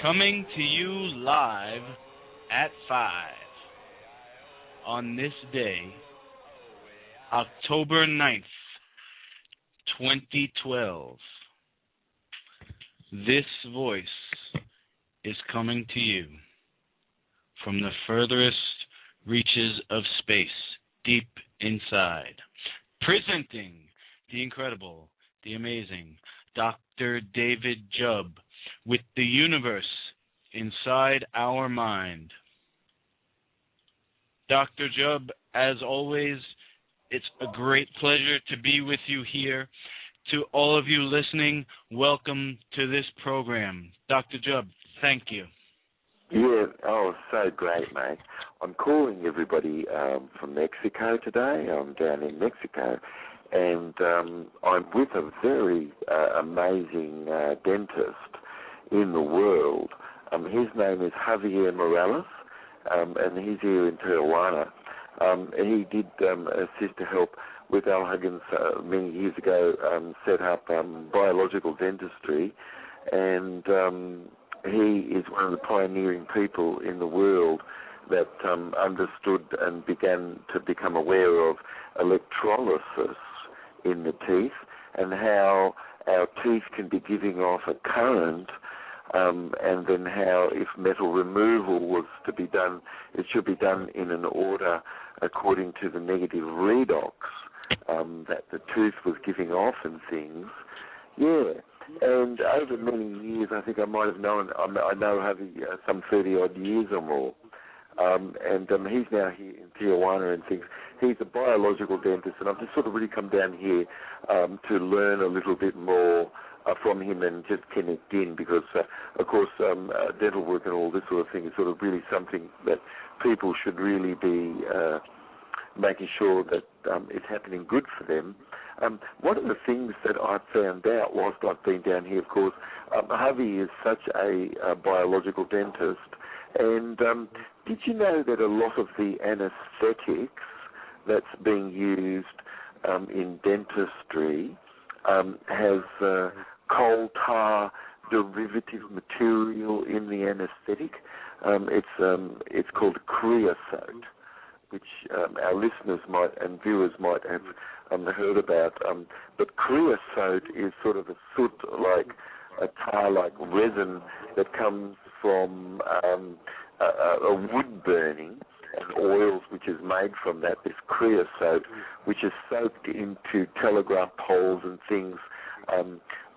Coming to you live at 5 on this day, October 9th, 2012. This voice is coming to you from the furthest reaches of space, deep inside, presenting the incredible, the amazing Dr. David Jubb with the universe inside our mind. Dr. Jubb, as always, it's a great pleasure to be with you here. To all of you listening, welcome to this program. Dr. Jubb, thank you. Yeah, so great, mate. I'm calling everybody from Mexico today. I'm down in Mexico, and I'm with a very amazing dentist in the world. His name is Javier Morales, and he's here in Tijuana. He did assist to help with Al Huggins many years ago, set up biological dentistry, and he is one of the pioneering people in the world that understood and began to become aware of electrolysis in the teeth and how our teeth can be giving off a current, and then how if metal removal was to be done, it should be done in an order according to the negative redox that the tooth was giving off and things. Yeah, and over many years, I think I might have known, I know Javi some 30-odd years or more. And he's now here in Tijuana and things. He's a biological dentist, and I've just sort of really come down here to learn a little bit more from him and just connect in because, of course, dental work and all this sort of thing is sort of really something that people should really be making sure that it's happening good for them. One of the things that I've found out whilst I've been down here, of course, Javi is such a biological dentist. And did you know that a lot of the anesthetics that's being used in dentistry has coal tar derivative material in the anesthetic? It's called creosote, which our listeners might and viewers might have heard about. But creosote is sort of a soot-like, a tar-like resin that comes from a wood burning and oils which is made from that, this creosote, which is soaked into telegraph poles and things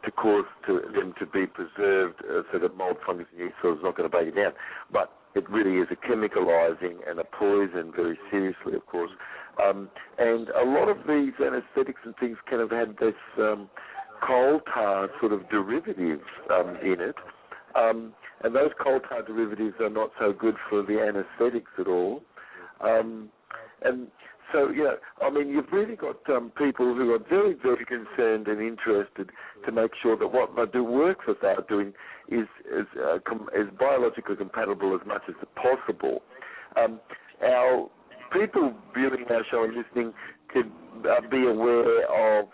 to cause them to be preserved so that mold, fungus, and yeast is not going to break it down. But it really is a chemicalizing and a poison very seriously, of course. And a lot of these anesthetics and things kind of had this coal tar sort of derivatives in it. And those coal tar derivatives are not so good for the anesthetics at all. And so, I mean, you've really got people who are very, very concerned and interested to make sure that what they do, work that they are doing, is biologically compatible as much as possible. Our people viewing our show and listening could be aware of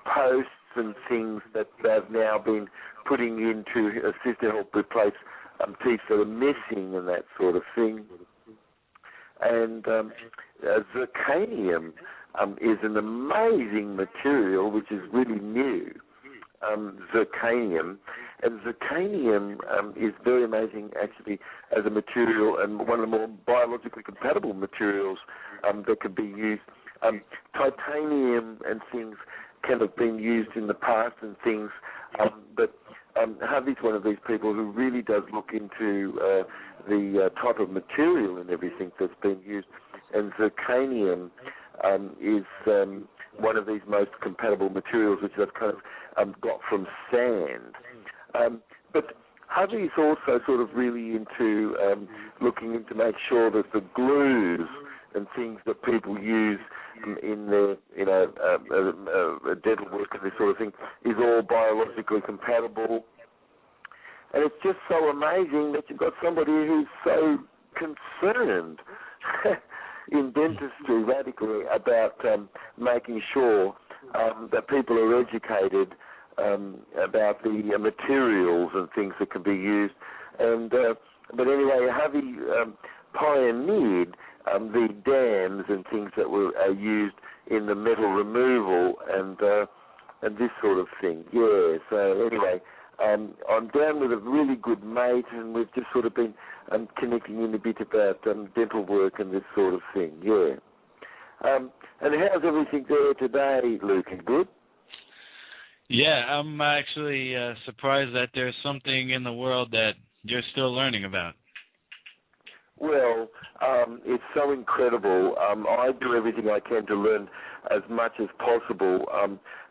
posts and things that they've now been putting in to assist to help replace teeth that are missing and that sort of thing. And zirconium is an amazing material which is really new. Zirconium. And zirconium is very amazing, actually, as a material and one of the more biologically compatible materials that could be used. Titanium and things can have been used in the past and things, but Harvey's one of these people who really does look into the type of material and everything that's been used. And zirconium is one of these most compatible materials which I've kind of got from sand. But Harvey's also sort of really into looking into make sure that the glues and things that people use in their, dental work and this sort of thing is all biologically compatible. And it's just so amazing that you've got somebody who's so concerned in dentistry radically about making sure that people are educated about the materials and things that can be used. And but anyway, Harvey pioneered the dams and things that were used in the metal removal and this sort of thing. Yeah. So anyway, I'm down with a really good mate, and we've just sort of been connecting in a bit about dental work and this sort of thing. Yeah. And how's everything there today, Luke? Good? Yeah, I'm actually surprised that there's something in the world that you're still learning about. Well, it's so incredible. I do everything I can to learn as much as possible.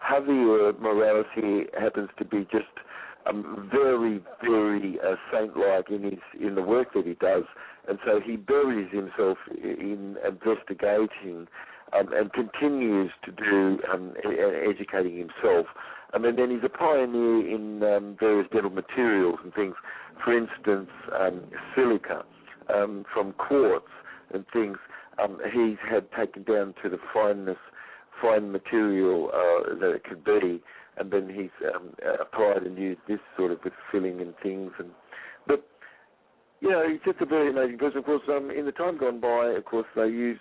Javier Morales here happens to be just very, very saint-like in the work that he does, and so he buries himself in investigating and continues to do educating himself. And then he's a pioneer in various dental materials and things. For instance, silica from quartz and things. He's had taken down to the fine material that it could be, and then he's applied and used this sort of with filling and things. But he's just a very amazing person. Of course, in the time gone by, of course, they used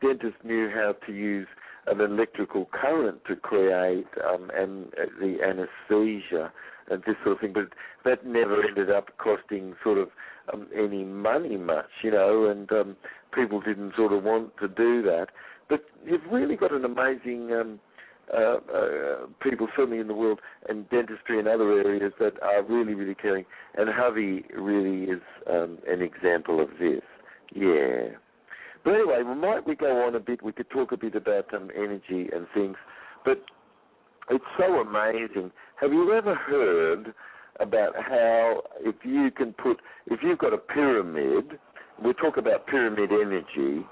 dentists knew how to use an electrical current to create and the anesthesia and this sort of thing, but that never ended up costing sort of any money much, and people didn't sort of want to do that. But you've really got an amazing people, certainly in the world, and dentistry and other areas that are really, really caring, and Harvey really is an example of this. Yeah. But anyway, might we go on a bit? We could talk a bit about energy and things, but it's so amazing. Have you ever heard about how if you've got a pyramid, we talk about pyramid energy,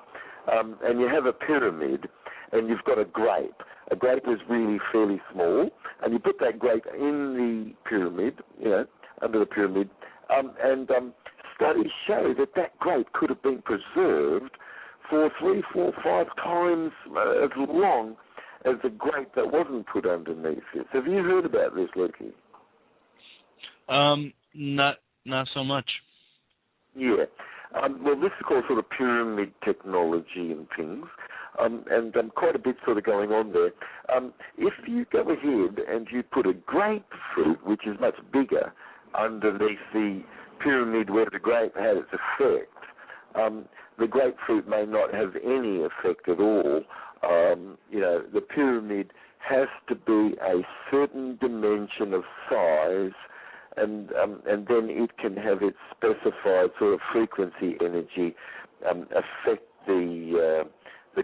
and you have a pyramid, and you've got a grape. A grape is really fairly small, and you put that grape in the pyramid, under the pyramid, and studies show that grape could have been preserved for 3, 4, 5 times as long as the grape that wasn't put underneath it. Have you heard about this, Lukey? Not so much. Yeah. Well, this is called sort of pyramid technology and things, and quite a bit sort of going on there. If you go ahead and you put a grapefruit, which is much bigger, underneath the pyramid where the grape had its effect, the grapefruit may not have any effect at all. The pyramid has to be a certain dimension of size, and then it can have its specified sort of frequency energy affect the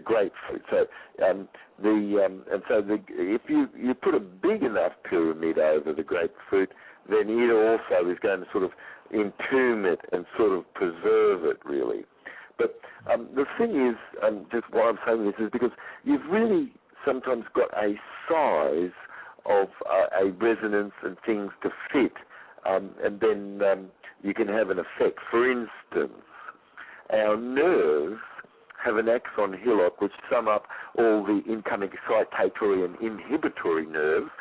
grapefruit. So if you put a big enough pyramid over the grapefruit, then it also is going to sort of entomb it and sort of preserve it, really. But the thing is, just why I'm saying this is because you've really sometimes got a size of a resonance and things to fit, and then you can have an effect. For instance, our nerves have an axon hillock which sum up all the incoming excitatory and inhibitory nerves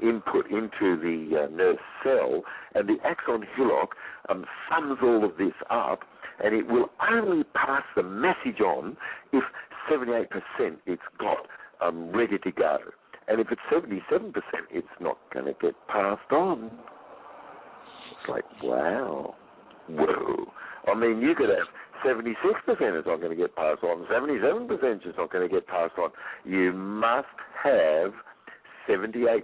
input into the nerve cell, and the axon hillock sums all of this up, and it will only pass the message on if 78% it's got ready to go. And if it's 77%, it's not going to get passed on. It's like, wow. Whoa. I mean, you could have 76% is not going to get passed on, 77% is not going to get passed on. You must have 78%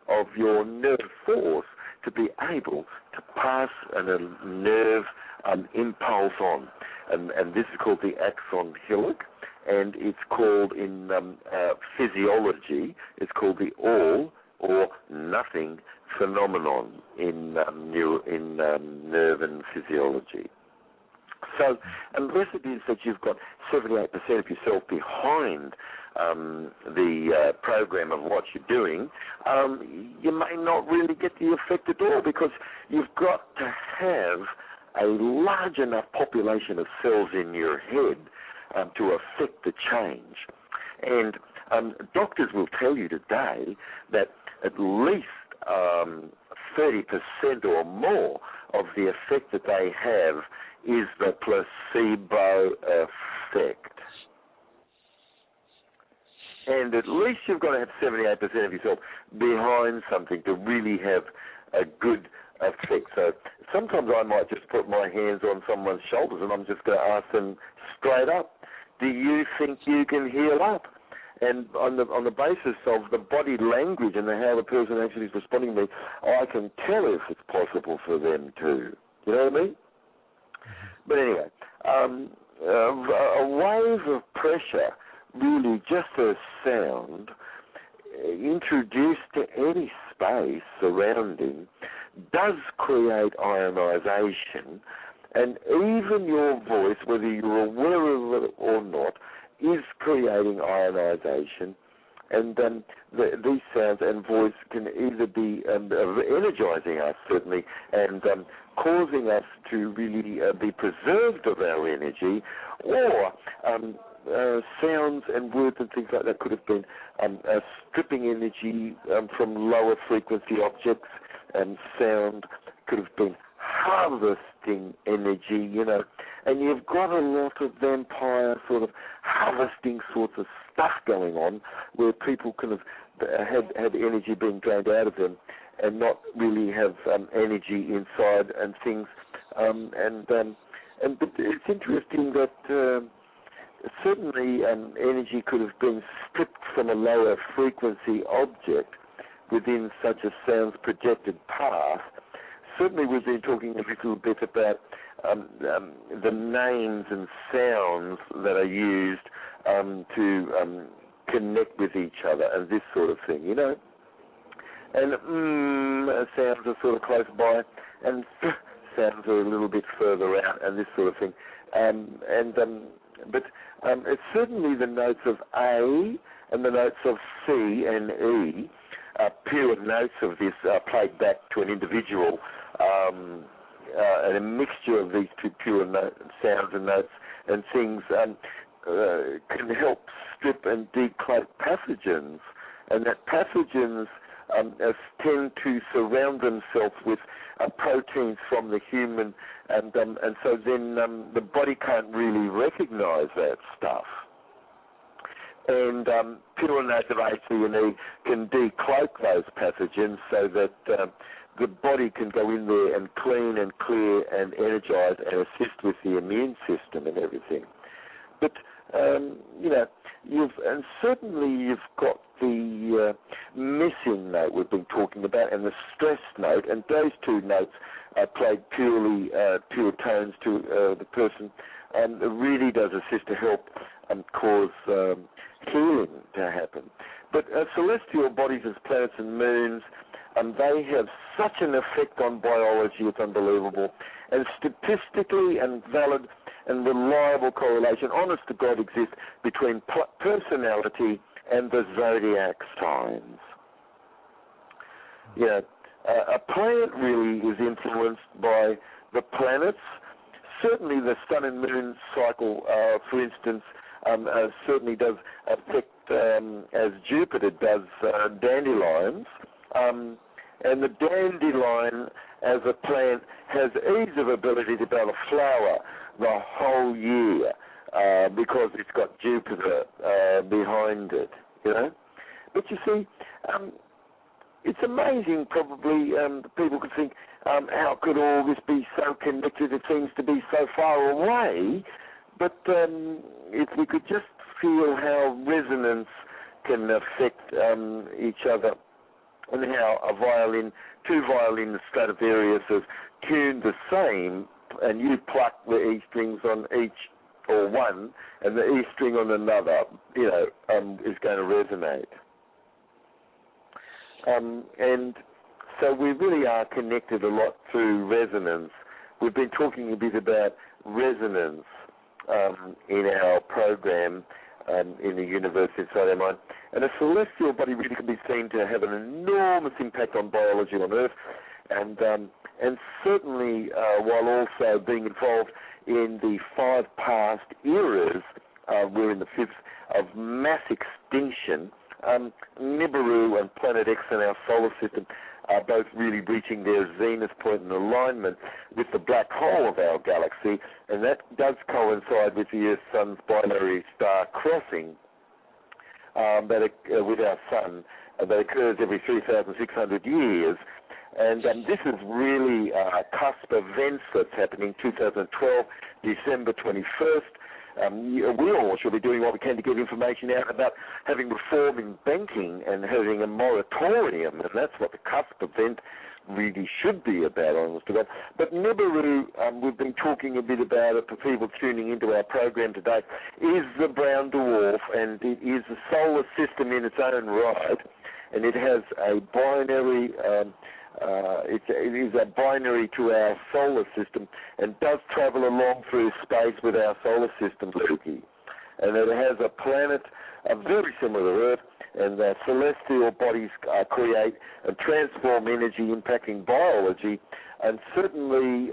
of your nerve force to be able to pass a nerve impulse on. And this is called the axon hillock, and it's called in physiology, it's called the all or nothing phenomenon in nerve and physiology. So unless it is that you've got 78% of yourself behind the program of what you're doing, you may not really get the effect at all, because you've got to have a large enough population of cells in your head to affect the change. And doctors will tell you today that at least 30% or more of the effect that they have is the placebo effect. And at least you've got to have 78% of yourself behind something to really have a good effect. So sometimes I might just put my hands on someone's shoulders and I'm just going to ask them straight up, do you think you can heal up? And on the basis of the body language and how the person actually is responding to me, I can tell if it's possible for them too. You know what I mean? But anyway, a wave of pressure, really just a sound, introduced to any space surrounding, does create ionization, and even your voice, whether you're aware of it or not, is creating ionization, and these sounds and voice can either be energizing us, certainly, and causing us to really be preserved of our energy, or sounds and words and things like that could have been stripping energy from lower frequency objects, and sound could have been harvesting energy, you know, and you've got a lot of vampire sort of harvesting sorts of stuff going on where people kind of had energy being drained out of them and not really have energy inside and things. But it's interesting that certainly energy could have been stripped from a lower frequency object within such a sound's projected path. Certainly we've been talking a little bit about the names and sounds that are used to connect with each other and this sort of thing, you know. And sounds are sort of close by, and sounds are a little bit further out, and this sort of thing. But it's certainly the notes of A and the notes of C and E, pure notes of this played back to an individual, and a mixture of these two pure sounds and notes and things can help strip and decloak pathogens, and that pathogens tend to surround themselves with proteins from the human, and so then the body can't really recognize that stuff. And pure notes of A, C, and E can decloak those pathogens so that the body can go in there and clean and clear and energize and assist with the immune system and everything. But, you know, certainly you've got the missing note we've been talking about and the stress note, and those two notes are played purely pure tones to the person, and it really does assist to help cause healing to happen. But celestial bodies as planets and moons, they have such an effect on biology, it's unbelievable, and statistically and valid and reliable correlation, honest to God, exists between personality and the zodiac signs. Yeah, a planet really is influenced by the planets, certainly the sun and moon cycle, for instance, certainly does affect, as Jupiter does, dandelions. And the dandelion as a plant has ease of ability to be able to flower the whole year because it's got Jupiter behind it, you know. But you see, it's amazing probably people could think, how could all this be so connected? It seems to be so far away. But if we could just feel how resonance can affect each other, and how two violin Stradivarius have tuned the same, and you pluck the E strings on each or one, and the E string on another, you know, is going to resonate. And so we really are connected a lot through resonance. We've been talking a bit about resonance in our program in the universe inside our mind. And a celestial body really can be seen to have an enormous impact on biology on Earth, and certainly while also being involved in the 5 past eras, we're in the 5th of mass extinction. Nibiru and Planet X in our solar system are both really reaching their zenith point in alignment with the black hole of our galaxy, and that does coincide with the Earth-Sun's binary star crossing with our Sun that occurs every 3,600 years. And this is really a cusp events that's happening 2012, December 21st. We all should be doing what we can to get information out about having reform in banking and having a moratorium, and that's what the cusp event really should be about, honest to God. But Nibiru, we've been talking a bit about it for people tuning into our program today, is the brown dwarf, and it is a solar system in its own right, and it has a binary it is a binary to our solar system and does travel along through space with our solar system, Lukey. And it has a planet very similar to Earth, and celestial bodies create and transform energy impacting biology, and certainly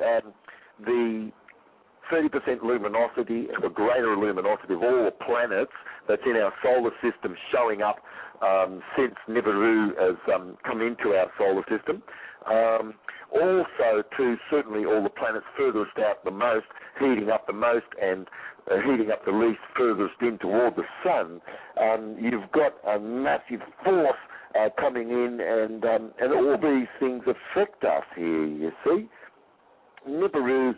the 30% luminosity and the greater luminosity of all the planets that's in our solar system showing up since Nibiru has come into our solar system. Also, to certainly all the planets furthest out the most, heating up the most, and heating up the least furthest in toward the sun. You've got a massive force coming in, and all these things affect us here, you see. Nibiru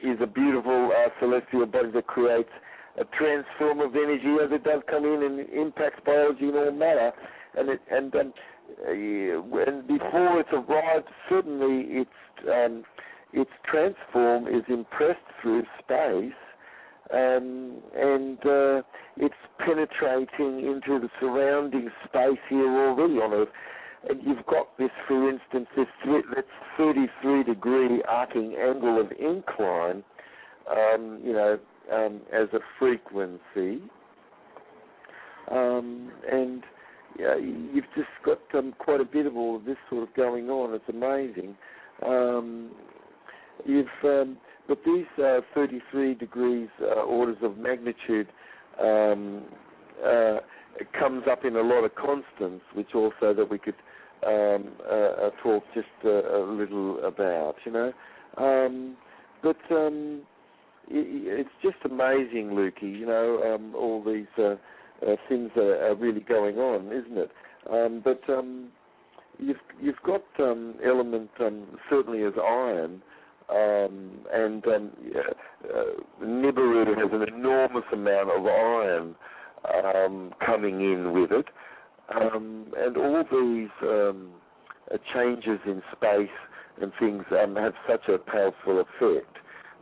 is a beautiful celestial body that creates a transform of energy as it does come in and impacts biology and all matter. And before it's arrived, certainly its transform is impressed through space, and it's penetrating into the surrounding space here already on Earth. And you've got this, for instance, this 33-degree arcing angle of incline, as a frequency, and you've just got quite a bit of all of this sort of going on. It's amazing. But these 33 degrees orders of magnitude comes up in a lot of constants, which also that we could talk just a little about, you know. It's just amazing, Lukey, you know, all these things are really going on, isn't it? But you've got element certainly as iron, and Nibiru has an enormous amount of iron coming in with it, and all these changes in space and things have such a powerful effect.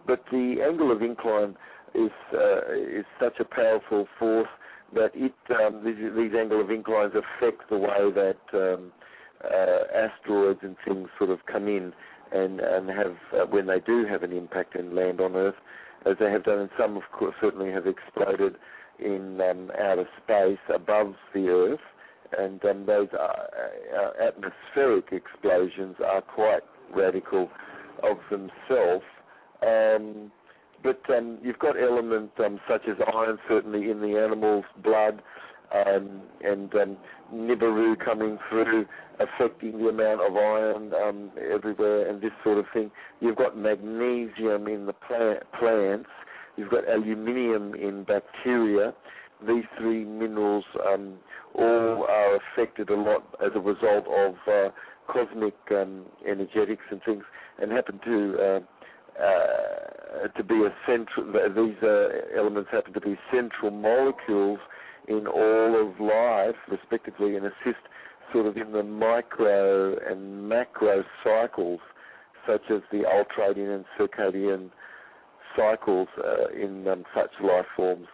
But the angle of incline is such a powerful force that these angle of inclines affect the way that asteroids and things sort of come in and have when they do have an impact and land on Earth, as they have done, and some of course certainly have exploded in outer space above the Earth, and those atmospheric explosions are quite radical of themselves. But you've got elements such as iron, certainly in the animal's blood, and Nibiru coming through, affecting the amount of iron everywhere, and this sort of thing. You've got magnesium in the plants. You've got aluminium in bacteria. These three minerals all are affected a lot as a result of cosmic energetics and things, and happen to be a central. These elements happen to be central molecules in all of life, respectively, and assist sort of in the micro and macro cycles, such as the ultradian and circadian cycles in such life forms.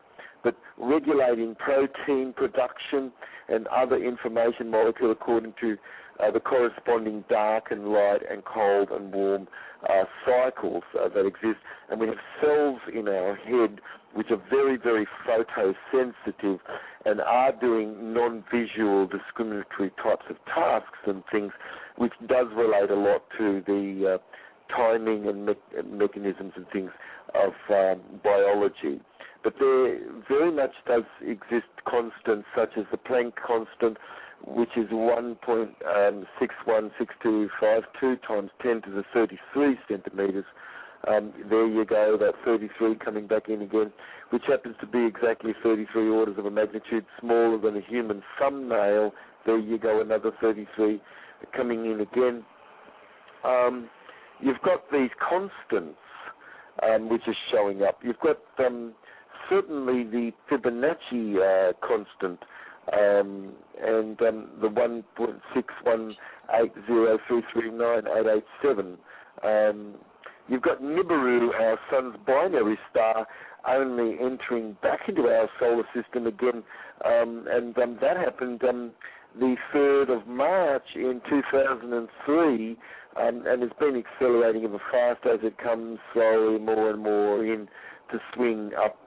But regulating protein production and other information molecule according to the corresponding dark and light and cold and warm cycles that exist. And we have cells in our head which are very, very photosensitive and are doing non-visual discriminatory types of tasks and things, which does relate a lot to the timing and mechanisms and things of biology. But there very much does exist constants such as the Planck constant, which is 1.616252 times 10 to the 33 centimeters. There you go, that 33 coming back in again, which happens to be exactly 33 orders of a magnitude smaller than a human thumbnail. There you go, another 33 coming in again. You've got these constants which are showing up. You've got certainly the Fibonacci constant and the 1.61803398887. You've got Nibiru, our sun's binary star, only entering back into our solar system again, and that happened the 3rd of March in 2003, and it's been accelerating ever faster as it comes slowly more and more in to swing up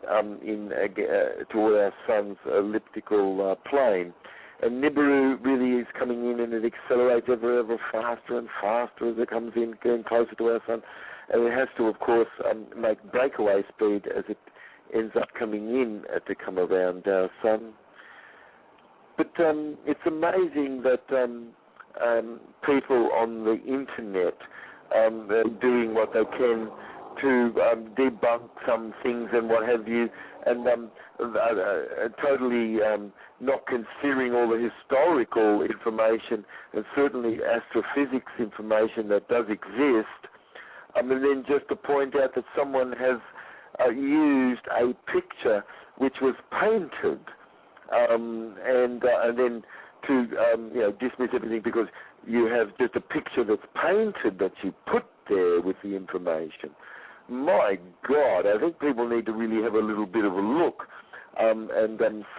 toward our sun's elliptical plane. And Nibiru really is coming in, and it accelerates ever faster and faster as it comes in, getting closer to our sun. And it has to, of course, make breakaway speed as it ends up coming in to come around our sun. But it's amazing that people on the internet are doing what they can to debunk some things and what have you, and totally not considering all the historical information and certainly astrophysics information that does exist. And then just to point out that someone has used a picture which was painted, and then to dismiss everything because you have just a picture that's painted that you put there with the information. My God, I think people need to really have a little bit of a look and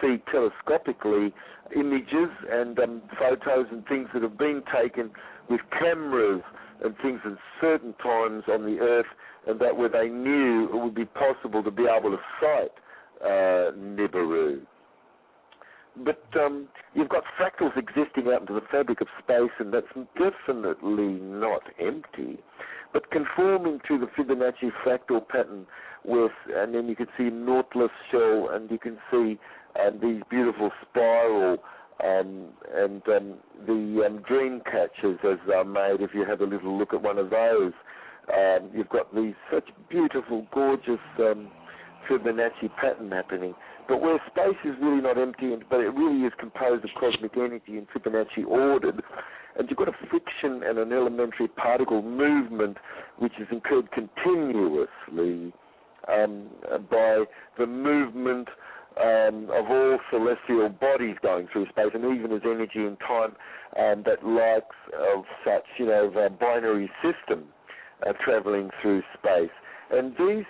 see telescopically images and photos and things that have been taken with cameras and things at certain times on the Earth, and that where they knew it would be possible to be able to sight Nibiru. But you've got fractals existing out into the fabric of space, and that's definitely not empty, but conforming to the Fibonacci fractal pattern and then you can see Nautilus shell, and you can see these beautiful spiral and the dream catchers as they're made. If you have a little look at one of those, you've got these such beautiful, gorgeous Fibonacci pattern happening. But where space is really not empty, but it really is composed of cosmic energy and Fibonacci ordered, and you've got a friction and an elementary particle movement which is incurred continuously by the movement of all celestial bodies going through space, and even as energy and time that likes of such, a binary system traveling through space. And these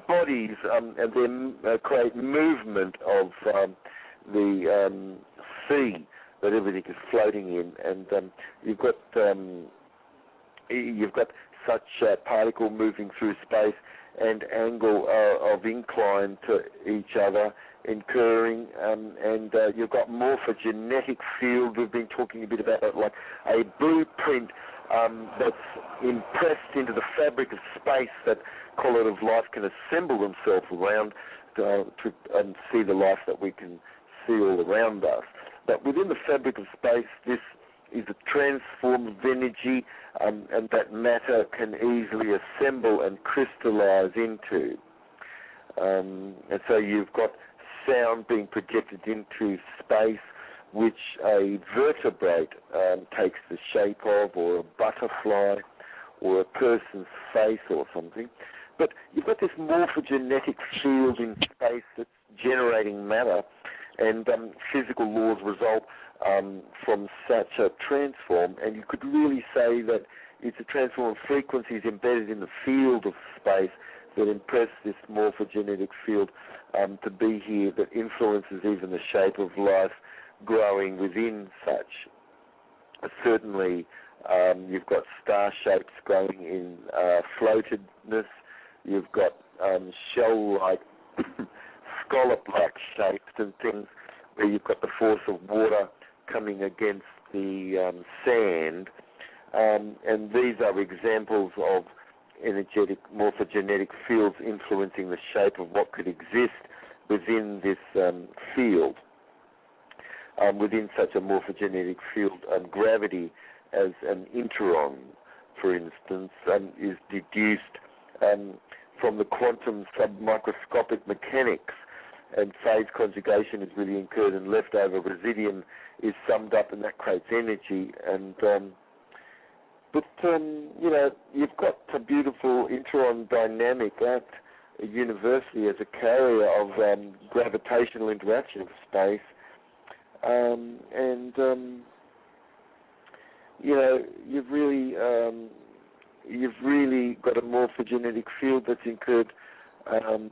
bodies they create movement of the sea that everything is floating in, and you've got such particle moving through space and angle of incline to each other, occurring, and you've got morphogenetic field. We've been talking a bit about it, like a blueprint that's impressed into the fabric of space that correlative life can assemble themselves around to see the life that we can see all around us. But within the fabric of space, this is a transform of energy, and that matter can easily assemble and crystallize into. And so you've got sound being projected into space, which a vertebrate takes the shape of, or a butterfly, or a person's face or something. But you've got this morphogenetic field in space that's generating matter, and physical laws result from such a transform, and you could really say that it's a transform of frequencies embedded in the field of space that impress this morphogenetic field to be here, that influences even the shape of life growing within such. Certainly, you've got star shapes growing in floatedness. You've got shell-like, scallop-like shapes and things where you've got the force of water coming against the sand. And these are examples of energetic morphogenetic fields influencing the shape of what could exist within this field. Within such a morphogenetic field, gravity as an interon, for instance, is deduced from the quantum submicroscopic mechanics, and phase conjugation is really incurred, and leftover residuum is summed up, and that creates energy. And but you've got a beautiful interon dynamic at a university as a carrier of gravitational interaction of space. You've really got a morphogenetic field that's incurred, and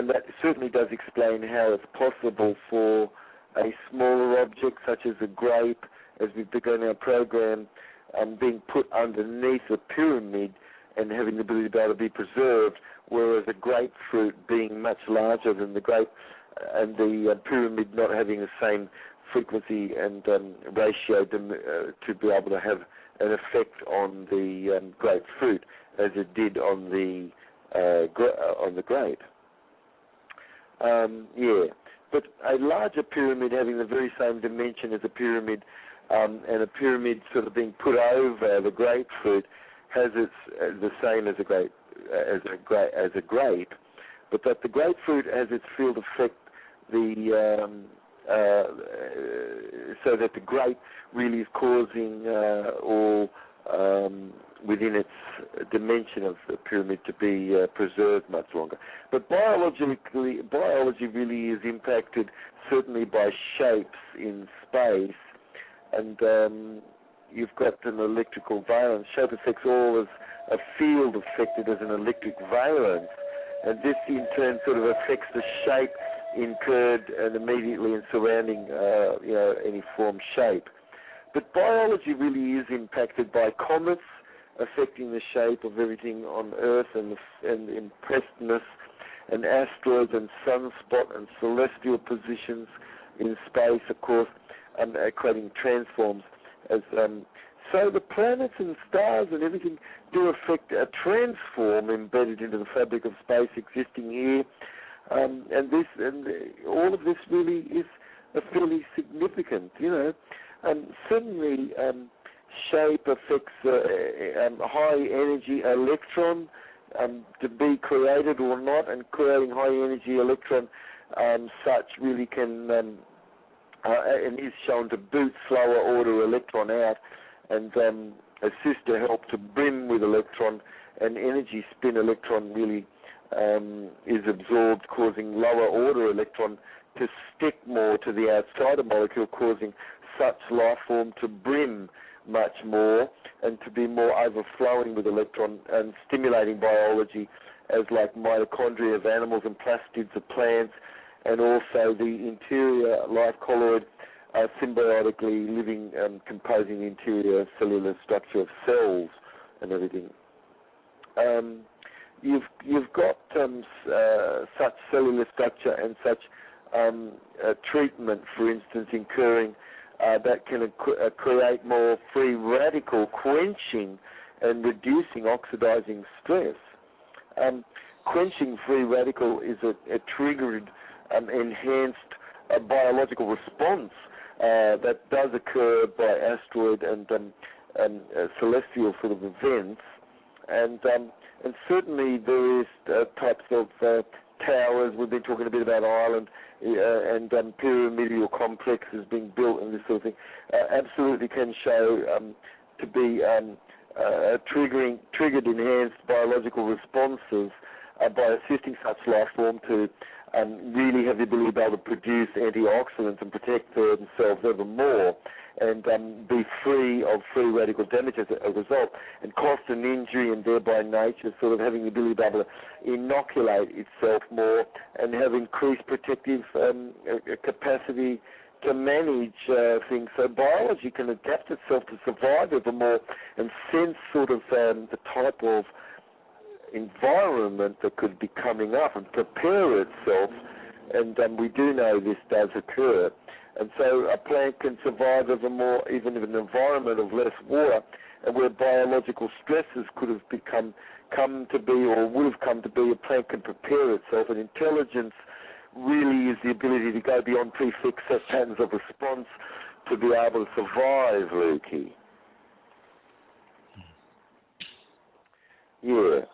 that certainly does explain how it's possible for a smaller object such as a grape, as we've begun our program, being put underneath a pyramid and having the ability to be able to be preserved, whereas a grapefruit being much larger than the grape, and the pyramid not having the same frequency and ratio to be able to have an effect on the grapefruit as it did on the grape. But a larger pyramid having the very same dimension as a pyramid, and a pyramid sort of being put over the grapefruit, has its the same as a grape, but that the grapefruit has its field effect. So that the grape really is causing all within its dimension of the pyramid to be preserved much longer. But biology really is impacted certainly by shapes in space, and you've got an electrical valence. Shape affects all as a field affected as an electric valence, and this in turn sort of affects the shape incurred and immediately in surrounding any form shape. But biology really is impacted by comets affecting the shape of everything on Earth and impressedness, and asteroids and sunspot and celestial positions in space, of course, creating transforms. So the planets and stars and everything do affect a transform embedded into the fabric of space existing here. And all of this really is fairly significant, certainly shape affects high energy electron to be created or not, and creating high energy electron such really can and is shown to boot slower order electron out and assist to help to brim with electron, and energy spin electron really is absorbed, causing lower order electron to stick more to the outside of molecule, causing such life form to brim much more and to be more overflowing with electron, and stimulating biology as like mitochondria of animals and plastids of plants, and also the interior life colloid symbiotically living, composing the interior cellular structure of cells and everything. you've got such cellular structure and such treatment, for instance, occurring that can create more free radical quenching and reducing oxidizing stress. Quenching free radical is a triggered, enhanced biological response that does occur by asteroid and celestial sort of events, and certainly there is types of towers. We've been talking a bit about Ireland and pyramidal complexes being built and this sort of thing. Absolutely can show to be triggered enhanced biological responses by assisting such life form to really have the ability to be able to produce antioxidants and protect themselves ever more, and be free of free radical damage as a result, and cost and injury, and thereby nature sort of having the ability to be able to inoculate itself more and have increased protective capacity to manage things. So biology can adapt itself to survive ever more and sense sort of the type of environment that could be coming up and prepare itself, and we do know this does occur. And so a plant can survive even in an environment of less water, and where biological stresses could have come to be, or would have come to be. A plant can prepare itself, and intelligence really is the ability to go beyond prefix set patterns of response to be able to survive, Lukey. Yeah.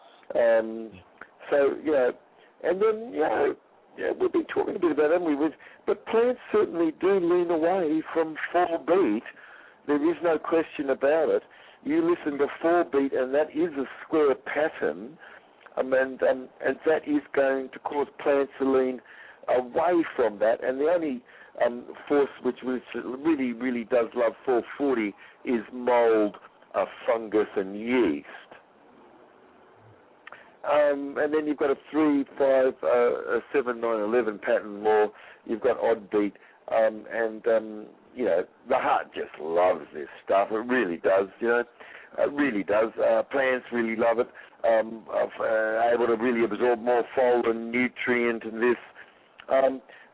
So, and then, we've been talking a bit about that, haven't we? But plants certainly do lean away from 4-beat. There is no question about it. You listen to 4-beat, and that is a square pattern, and that is going to cause plants to lean away from that. And the only force which really, really does love 440 is mold, fungus, and yeast. And then you've got a 3, 5, 7, 9, 11 pattern more. You've got odd beat, and the heart just loves this stuff. It really does, It really does. Plants really love it. Able to really absorb more fold and nutrient in this.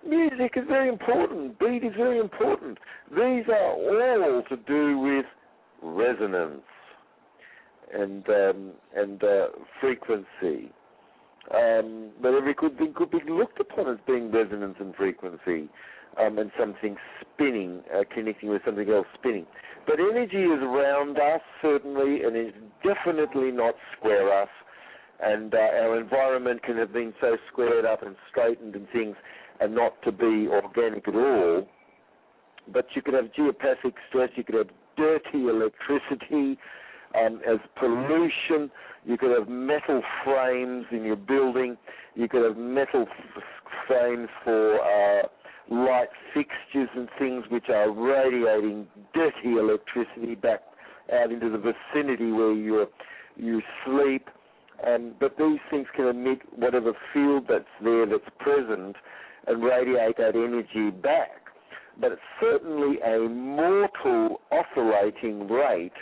Music is very important. Beat is very important. These are all to do with resonance and frequency. But every good thing could be looked upon as being resonance and frequency, and something spinning, connecting with something else spinning. But energy is around us, certainly, and is definitely not square us. And our environment can have been so squared up and straightened and things, and not to be organic at all. But you could have geopathic stress, you could have dirty electricity, as pollution. You could have metal frames in your building. You could have metal frames for light fixtures and things which are radiating dirty electricity back out into the vicinity where you sleep. But these things can emit whatever field that's there, that's present, and radiate that energy back. But it's certainly a mortal oscillating rate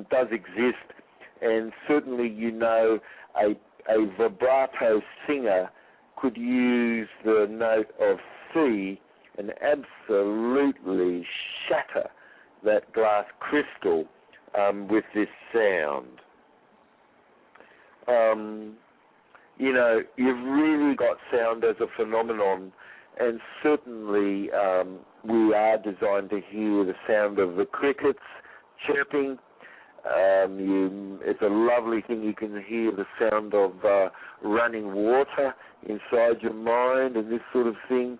does exist, and certainly a vibrato singer could use the note of C and absolutely shatter that glass crystal with this sound. You've really got sound as a phenomenon, and certainly we are designed to hear the sound of the crickets chirping. It's a lovely thing. You can hear the sound of running water inside your mind and this sort of thing.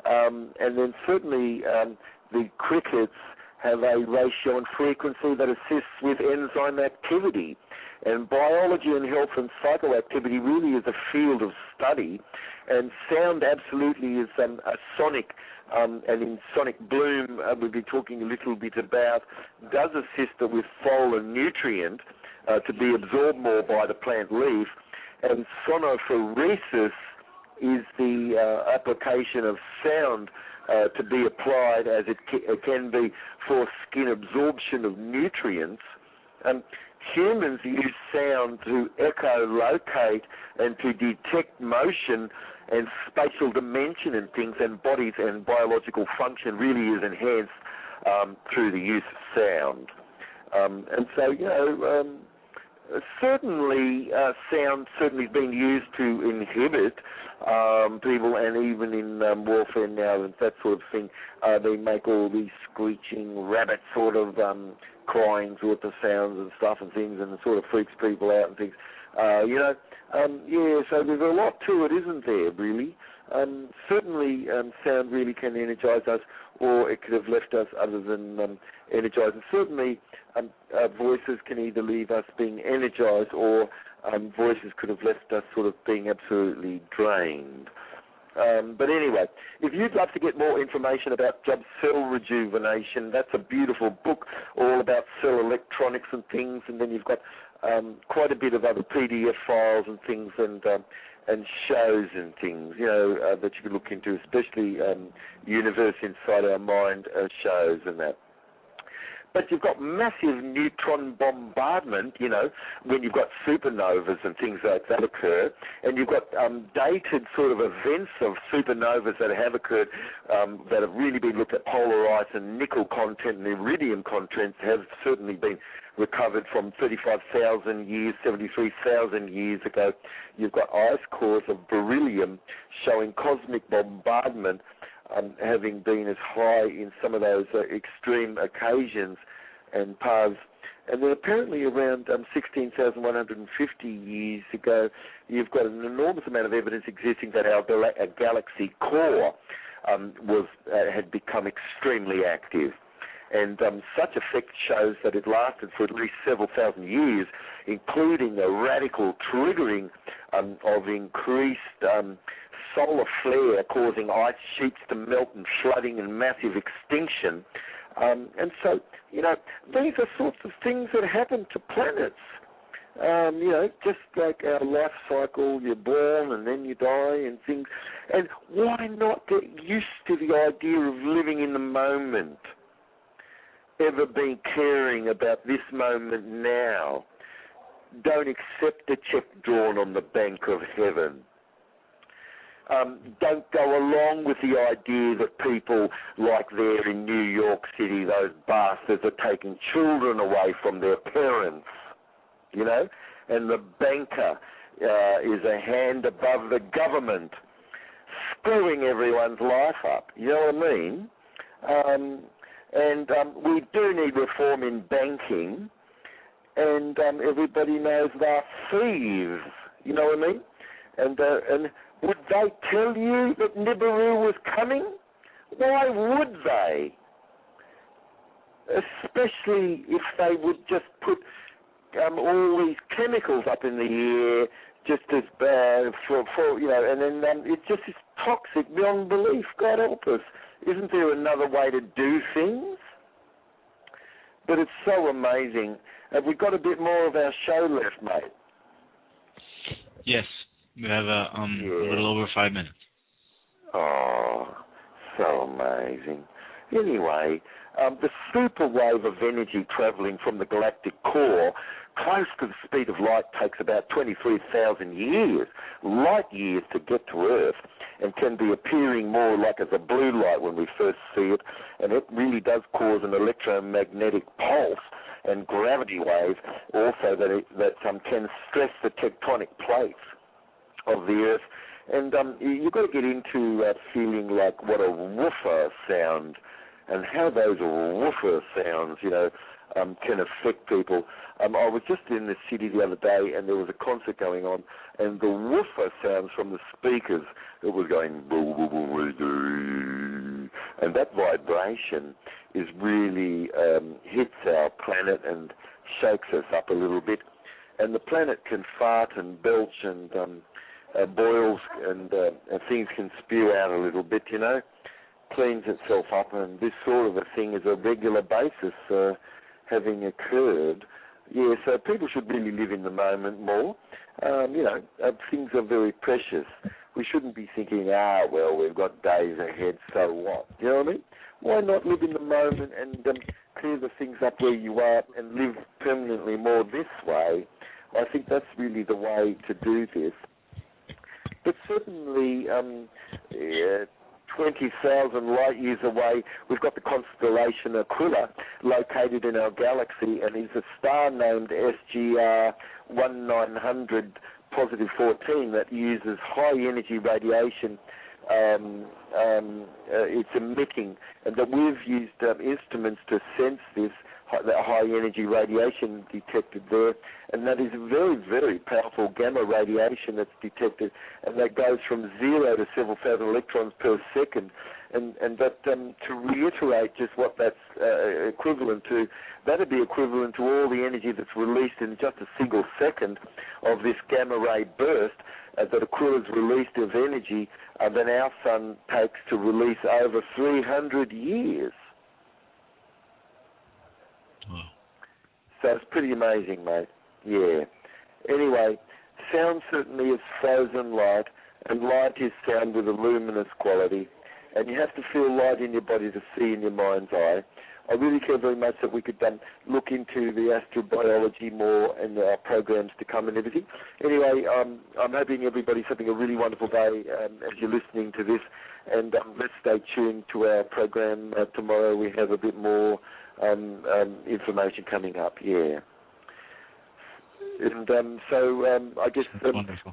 And then certainly the crickets have a ratio and frequency that assists with enzyme activity. And biology and health and psychoactivity really is a field of study. And sound absolutely is a sonic, and in Sonic Bloom, we'll be talking a little bit about, does assist it with fold and nutrient to be absorbed more by the plant leaf. And sonophoresis is the application of sound to be applied as it can be for skin absorption of nutrients Humans use sound to echolocate and to detect motion and spatial dimension and things, and bodies and biological function really is enhanced through the use of sound. And so, certainly sound certainly has been used to inhibit people, and even in warfare now and that sort of thing, they make all these screeching rabbit sort of crying sort of sounds and stuff and things, and it sort of freaks people out and things. So there's a lot to it, isn't there, really? Certainly sound really can energize us, or it could have left us other than energized. And certainly voices can either leave us being energized, or voices could have left us sort of being absolutely drained. But anyway, if you'd love to get more information about Job's cell rejuvenation, that's a beautiful book all about cell electronics and things, and then you've got quite a bit of other PDF files and things, and shows and things, that you could look into, especially Universe Inside Our Mind shows and that. But you've got massive neutron bombardment, when you've got supernovas and things like that occur, and you've got dated sort of events of supernovas that have occurred that have really been looked at. Polar ice and nickel content and iridium content have certainly been recovered from 35,000 years, 73,000 years ago. You've got ice cores of beryllium showing cosmic bombardment having been as high in some of those extreme occasions and paths. And then apparently around 16,150 years ago, you've got an enormous amount of evidence existing that our galaxy core had become extremely active. And such effect shows that it lasted for at least several thousand years, including a radical triggering of increased solar flare causing ice sheets to melt and flooding and massive extinction. And so, these are sorts of things that happen to planets. Just like our life cycle, you're born and then you die and things. And why not get used to the idea of living in the moment? Ever been caring about this moment now? Don't accept a check drawn on the bank of heaven. Don't go along with the idea that people like there in New York City, those bastards, are taking children away from their parents, and the banker is a hand above the government, screwing everyone's life up, you know what I mean? And we do need reform in banking, and everybody knows they're thieves, you know what I mean? And would they tell you that Nibiru was coming? Why would they? Especially if they would just put all these chemicals up in the air just as bad and then it just is toxic beyond belief. God help us. Isn't there another way to do things? But it's so amazing. Have we got a bit more of our show left, mate? Yes. We have a little over 5 minutes. Oh, so amazing. Anyway, the super wave of energy traveling from the galactic core close to the speed of light takes about 23,000 years, light years, to get to Earth, and can be appearing more like as a blue light when we first see it, and it really does cause an electromagnetic pulse and gravity wave also that can stress the tectonic plates of the Earth. And you've got to get into feeling like what a woofer sound and how those woofer sounds, can affect people. I was just in the city the other day, and there was a concert going on, and the woofer sounds from the speakers, it was going, and that vibration is really hits our planet and shakes us up a little bit. And the planet can fart and belch and boils and things can spew out a little bit, cleans itself up, and this sort of a thing is a regular basis having occurred. Yeah, so people should really live in the moment more. Things are very precious. We shouldn't be thinking, we've got days ahead, so what? You know what I mean? Why not live in the moment and clear the things up where you are and live permanently more this way, I think that's really the way to do this. But certainly 20,000 light years away, we've got the constellation Aquila located in our galaxy, and is a star named SGR 1900 positive 14 that uses high energy radiation. It's emitting, and that we've used instruments to sense this, that high energy radiation detected there, and that is very, very powerful gamma radiation that's detected, and that goes from 0 to several thousand electrons per second, and that to reiterate just what that's equivalent to, that would be equivalent to all the energy that's released in just a single second of this gamma ray burst that Aquila's released of energy than our sun takes to release over 300 years. Wow. So it's pretty amazing, mate. Yeah. Anyway, sound certainly is frozen light, and light is sound with a luminous quality, and you have to feel light in your body to see in your mind's eye. I really care very much that we could look into the astrobiology more in our programs to come and everything. Anyway, I'm hoping everybody's having a really wonderful day as you're listening to this, and let's stay tuned to our program tomorrow. We have a bit more information coming up, yeah. And so I guess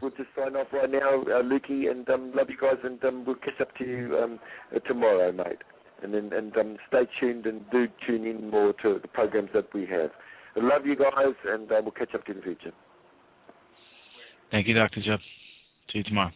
we'll just sign off right now, Lukey, and love you guys, and we'll catch up to you tomorrow, mate. And stay tuned and do tune in more to the programs that we have. I love you guys, and we'll catch up to you in the future. Thank you, Dr. Jubb. See you tomorrow.